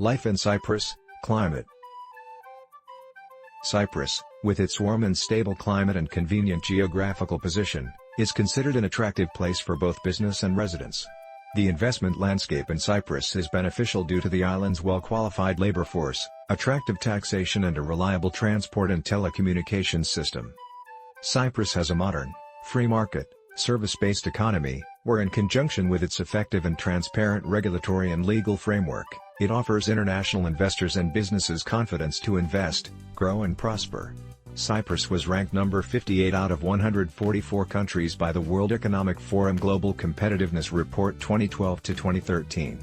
Life in Cyprus, climate. Cyprus, with its warm and stable climate and convenient geographical position, is considered an attractive place for both business and residence. The investment landscape in Cyprus is beneficial due to the island's well-qualified labor force, attractive taxation and a reliable transport and telecommunications system. Cyprus has a modern, free market, service-based economy, where in conjunction with its effective and transparent regulatory and legal framework, it offers international investors and businesses confidence to invest, grow and prosper. Cyprus was ranked number 58 out of 144 countries by the World Economic Forum Global Competitiveness Report 2012-2013.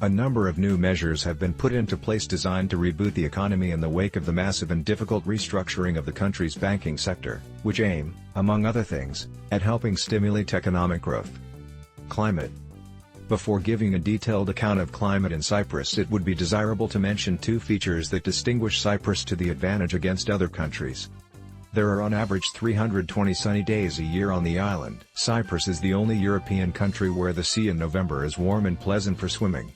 A number of new measures have been put into place designed to reboot the economy in the wake of the massive and difficult restructuring of the country's banking sector, which aim, among other things, at helping stimulate economic growth. Climate. Before giving a detailed account of climate in Cyprus, it would be desirable to mention two features that distinguish Cyprus to the advantage against other countries. There are on average 320 sunny days a year on the island. Cyprus is the only European country where the sea in November is warm and pleasant for swimming.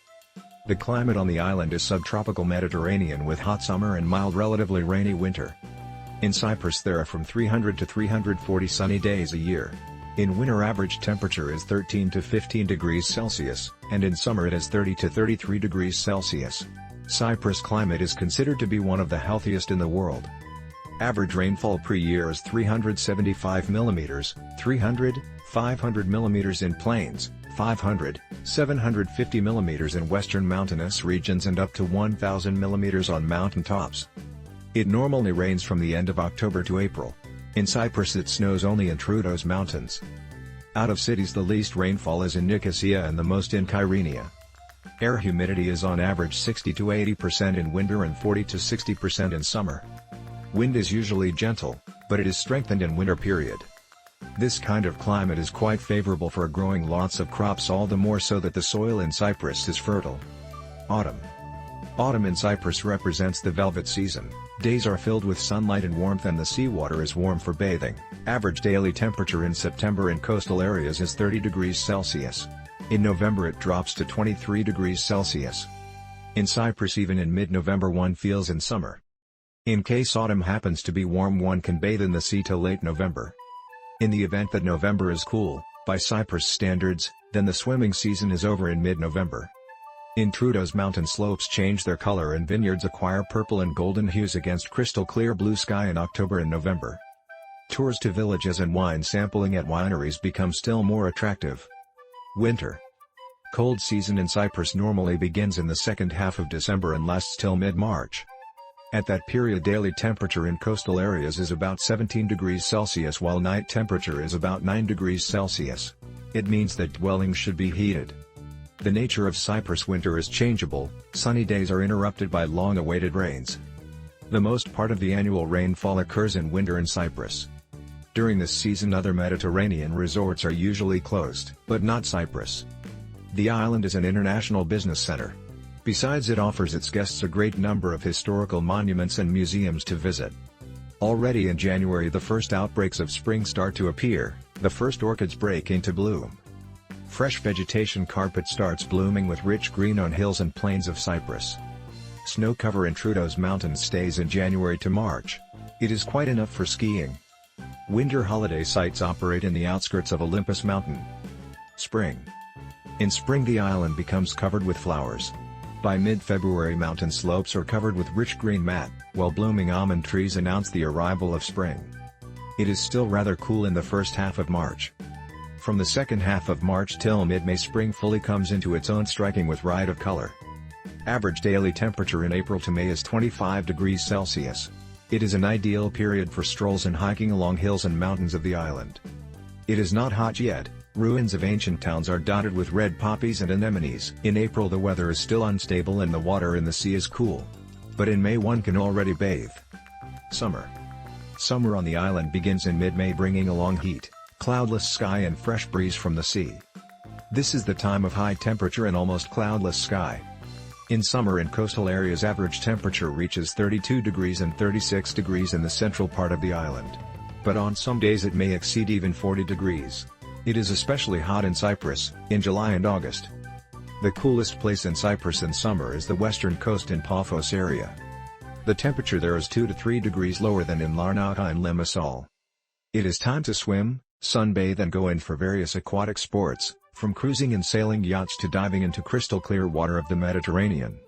The climate on the island is subtropical Mediterranean with hot summer and mild relatively rainy winter. In Cyprus there are from 300 to 340 sunny days a year. In winter average temperature is 13 to 15 degrees Celsius, and in summer it is 30 to 33 degrees Celsius. Cyprus climate is considered to be one of the healthiest in the world. Average rainfall per year is 375 mm, 300, 500 mm in plains, 500, 750 mm in western mountainous regions and up to 1000 mm on mountain tops. It normally rains from the end of October to April. In Cyprus it snows only in Troodos Mountains. Out of cities the least rainfall is in Nicosia and the most in Kyrenia. Air humidity is on average 60 to 80% in winter and 40 to 60% in summer. Wind is usually gentle, but it is strengthened in winter period. This kind of climate is quite favorable for growing lots of crops, all the more so that the soil in Cyprus is fertile. Autumn. Autumn in Cyprus represents the velvet season. Days are filled with sunlight and warmth and the seawater is warm for bathing. Average daily temperature in September in coastal areas is 30 degrees Celsius. In November it drops to 23 degrees Celsius. In Cyprus even in mid-November one feels in summer. In case autumn happens to be warm one can bathe in the sea till late November. In the event that November is cool, by Cyprus standards, then the swimming season is over in mid-November. In Troodos mountain slopes change their color and vineyards acquire purple and golden hues against crystal clear blue sky in October and November. Tours to villages and wine sampling at wineries become still more attractive. Winter. Cold season in Cyprus normally begins in the second half of December and lasts till mid-March. At that period daily temperature in coastal areas is about 17 degrees Celsius while night temperature is about 9 degrees Celsius. It means that dwellings should be heated. The nature of Cyprus winter is changeable, sunny days are interrupted by long-awaited rains. The most part of the annual rainfall occurs in winter in Cyprus. During this season other Mediterranean resorts are usually closed, but not Cyprus. The island is an international business center. Besides it offers its guests a great number of historical monuments and museums to visit. Already in January the first outbreaks of spring start to appear, the first orchids break into bloom. Fresh vegetation carpet starts blooming with rich green on hills and plains of Cyprus. Snow cover in Troodos Mountains stays in January to March. It is quite enough for skiing. Winter holiday sites operate in the outskirts of Olympus Mountain. Spring. In spring the island becomes covered with flowers. By mid-February mountain slopes are covered with rich green mat, while blooming almond trees announce the arrival of spring. It is still rather cool in the first half of March. From the second half of March till mid-May spring fully comes into its own, striking with riot of color. Average daily temperature in April to May is 25 degrees Celsius. It is an ideal period for strolls and hiking along hills and mountains of the island. It is not hot yet, ruins of ancient towns are dotted with red poppies and anemones. In April the weather is still unstable and the water in the sea is cool. But in May one can already bathe. Summer. Summer on the island begins in mid-May bringing along heat, cloudless sky and fresh breeze from the sea. This is the time of high temperature and almost cloudless sky. In summer in coastal areas average temperature reaches 32 degrees and 36 degrees in the central part of the island. But on some days it may exceed even 40 degrees. It is especially hot in Cyprus, in July and August. The coolest place in Cyprus in summer is the western coast in Paphos area. The temperature there is 2 to 3 degrees lower than in Larnaca and Limassol. It is time to swim, sunbathe and go in for various aquatic sports, from cruising and sailing yachts to diving into crystal clear water of the Mediterranean.